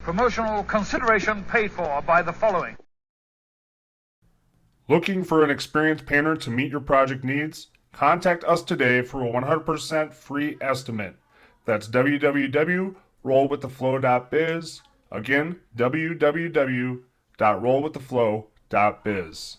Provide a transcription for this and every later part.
Promotional consideration paid for by the following. Looking for an experienced painter to meet your project needs? Contact us today for a 100% free estimate. That's www.rollwiththeflow.biz. Again, www.rollwiththeflow.biz.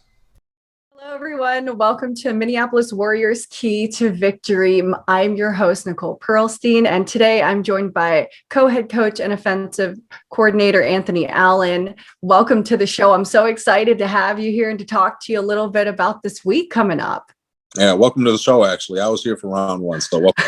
Hello, everyone. Welcome to Minneapolis Warriors Key to Victory. I'm your host, Nicole Perlstein, and today I'm joined by co-head coach and offensive coordinator Anthony Allen. Welcome to the show. I'm so excited to have you here and to talk to you a little bit about this week coming up. Yeah, welcome to the show, actually. I was here for round one, so welcome.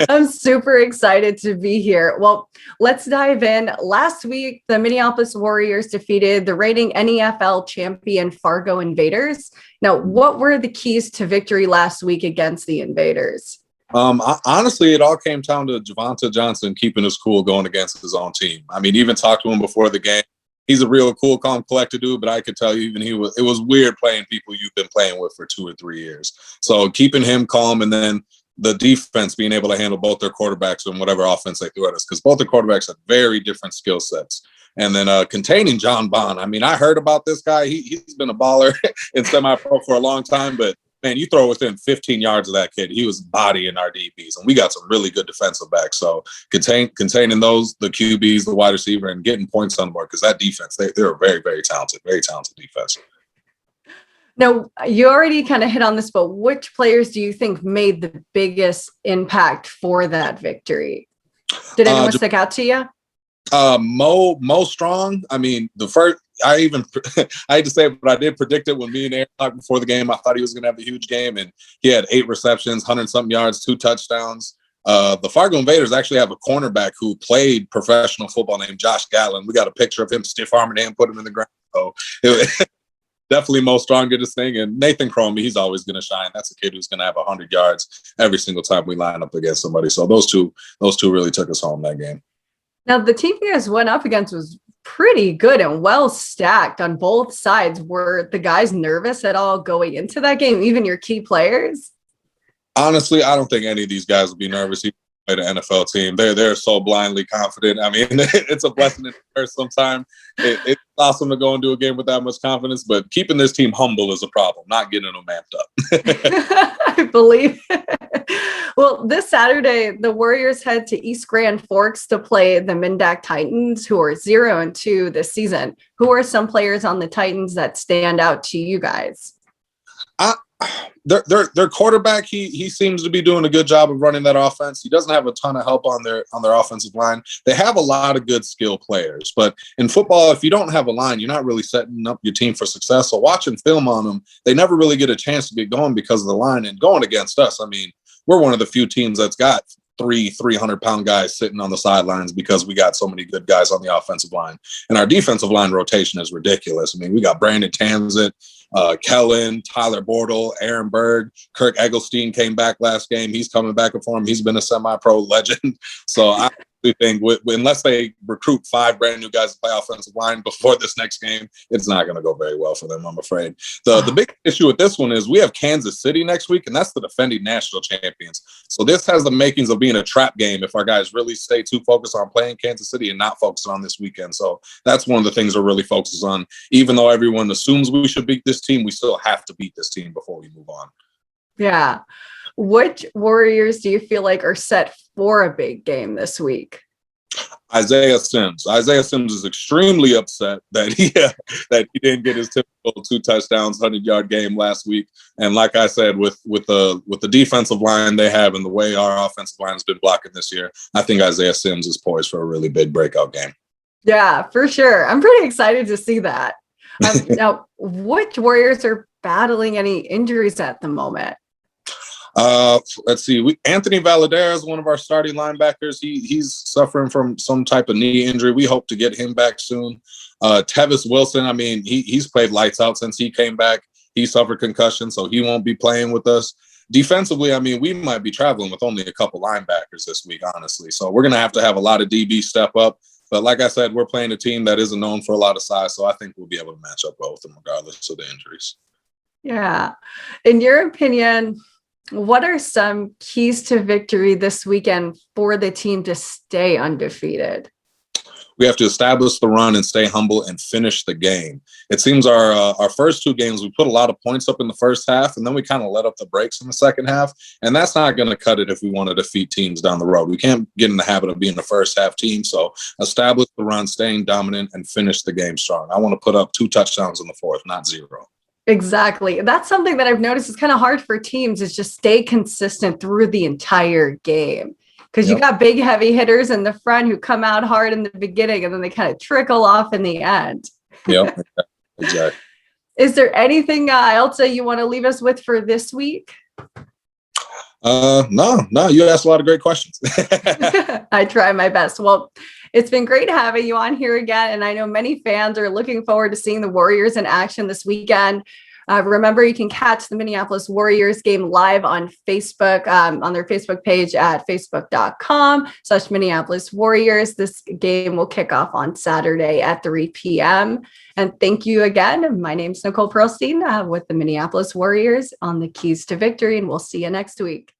I'm super excited to be here. Well, let's dive in. Last week, the Minneapolis Warriors defeated the reigning NEFL champion Fargo Invaders. Now, what were the keys to victory last week against the Invaders? Honestly, it all came down to Javonte Johnson keeping his cool going against his own team. I mean, even talked to him before the game. He's a real cool, calm, collected dude, but I could tell you it was weird playing people you've been playing with for 2 or 3 years. So keeping him calm, and then the defense being able to handle both their quarterbacks and whatever offense they threw at us, because both the quarterbacks have very different skill sets. And then containing John Bond. I mean, I heard about this guy. He's been a baller in semi-pro for a long time, but man, you throw within 15 yards of that kid, he was bodying our DBs, and we got some really good defensive backs. So containing those, the QBs, the wide receiver, and getting points on the board, because that defense, they're a very, very talented defense. Now, you already kind of hit on this, but which players do you think made the biggest impact for that victory? Did anyone stick out to you? Mo Strong. I mean, I hate to say it, but I did predict it when me and Aaron talked before the game. I thought he was going to have a huge game, and he had 8 receptions, 100-something yards, 2 touchdowns. The Fargo Invaders actually have a cornerback who played professional football named Josh Gallen. We got a picture of him stiff-arming him, put him in the ground. So definitely Mo Strong did his thing. And Nathan Cromie, he's always going to shine. That's a kid who's going to have 100 yards every single time we line up against somebody. So those two really took us home that game. Now, the team you guys went up against was pretty good and well stacked on both sides. Were the guys nervous at all going into that game, even your key players? Honestly, I don't think any of these guys would be nervous. Play the NFL team. They're so blindly confident. I mein, it's a blessing in curse sometimes. It's awesome to go and do a game with that much confidence, but keeping this team humble is a problem, not getting them amped up. I believe it. Well, this Saturday, the Warriors head to East Grand Forks to play the MinnDak Titans, who are 0-2 this season. Who are some players on the Titans that stand out to you guys? Their quarterback, he seems to be doing a good job of running that offense. He doesn't have a ton of help on their offensive line. They have a lot of good skill players, but in football, if you don't have a line, you're not really setting up your team for success. So watching film on them, they never really get a chance to get going because of the line. And going against us, I mean, we're one of the few teams that's got 300-pound guys sitting on the sidelines because we got so many good guys on the offensive line. And our defensive line rotation is ridiculous. I mean, we got Brandon Tanzett, Kellen, Tyler Bortle, Aaron Berg, Kirk Eggleston came back last game. He's coming back for him. He's been a semi-pro legend. So I think unless they recruit 5 brand new guys to play offensive line before this next game, it's not going to go very well for them, I'm afraid. The big issue with this one is we have Kansas City next week, and that's the defending national champions. So this has the makings of being a trap game if our guys really stay too focused on playing Kansas City and not focusing on this weekend. So that's one of the things we're really focused on. Even though everyone assumes we should beat this team, we still have to beat this team before we move on. Yeah. Which Warriors do you feel like are set for a big game this week? Isaiah Sims. Isaiah Sims is extremely upset that he didn't get his typical 2 touchdowns, 100-yard game last week. And like I said, with the defensive line they have and the way our offensive line has been blocking this year, I think Isaiah Sims is poised for a really big breakout game. Yeah, for sure. I'm pretty excited to see that. Now, which Warriors are battling any injuries at the moment? Let's see. Anthony Valadares is one of our starting linebackers. He's suffering from some type of knee injury. We hope to get him back soon. Tevis Wilson, I mean, he's played lights out since he came back. He suffered concussion, so he won't be playing with us. Defensively, I mean, we might be traveling with only a couple linebackers this week, honestly. So we're going to have a lot of DB step up. But like I said, we're playing a team that isn't known for a lot of size, so I think we'll be able to match up well with them regardless of the injuries. Yeah. In your opinion, what are some keys to victory this weekend for the team to stay undefeated? We have to establish the run and stay humble and finish the game. It seems our first two games, we put a lot of points up in the first half, and then we kind of let up the brakes in the second half. And that's not going to cut it if we want to defeat teams down the road. We can't get in the habit of being a first half team. So establish the run, staying dominant, and finish the game strong. I want to put up 2 touchdowns in the fourth, not 0. Exactly. That's something that I've noticed is kind of hard for teams, is just stay consistent through the entire game. Because you got big, heavy hitters in the front who come out hard in the beginning and then they kind of trickle off in the end. Yep, exactly. Is there anything else that you want to leave us with for this week? No, you asked a lot of great questions. I try my best. Well, it's been great having you on here again. And I know many fans are looking forward to seeing the Warriors in action this weekend. Remember, you can catch the Minneapolis Warriors game live on Facebook, on their Facebook page at facebook.com/Minneapolis Warriors. This game will kick off on Saturday at 3 p.m. And thank you again. My name's Nicole Perlstein with the Minneapolis Warriors on the Keys to Victory, and we'll see you next week.